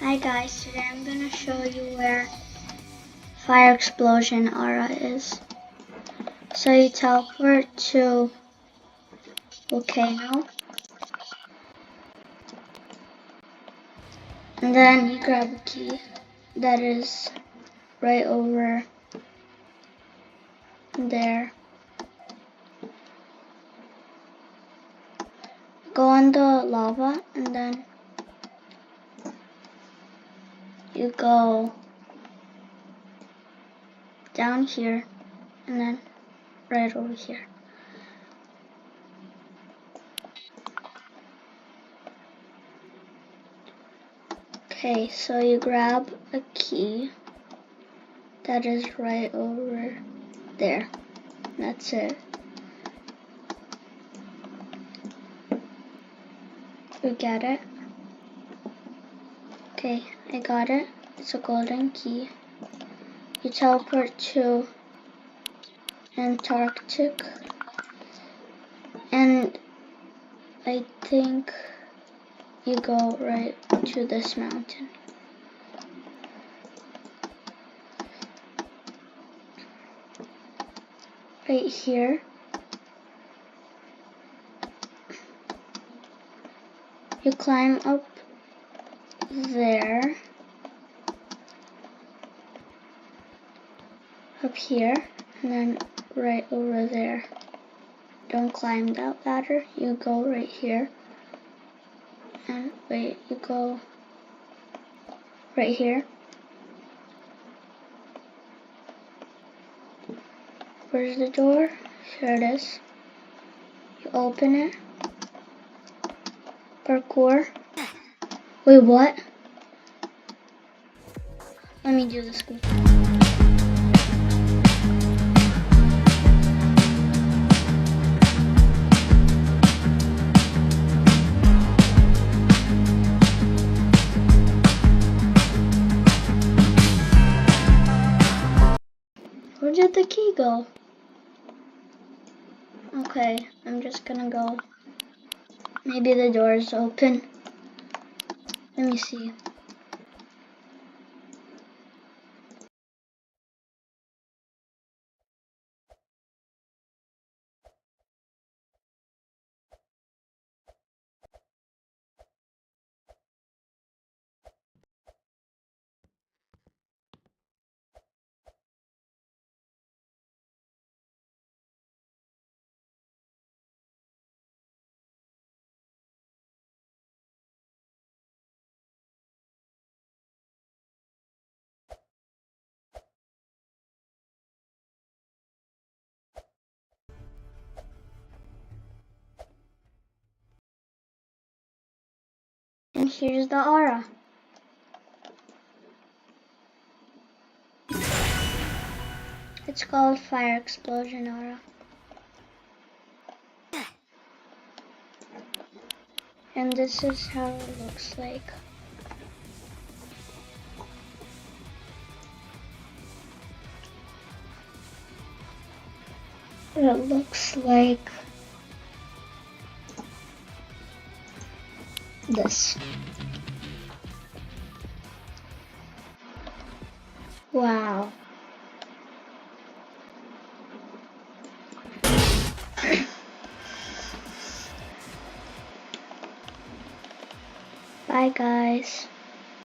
Hi guys, today I'm gonna show you where Fire Explosion Aura is. So you teleport to Volcano, and then you grab a key that is right over there. Go on the lava and then you go down here and then right over here. Okay, so you grab a key that is right over there. That's it. You get it? Okay, I got it. It's a golden key. You teleport to Antarctic, and I think you go right to this mountain. Right here, you climb up there, up here, and then right over there. Don't climb that ladder, you go right here, and wait, you go right here. Where's the door? Here it is. You open it. Parkour. Wait, what? Let me do this. Where did the key go? Okay, I'm just gonna go. Maybe the door is open. Let me see. And here's the aura. It's called Fire Explosion Aura. And this is how it looks like. It looks like this. Wow. Bye guys.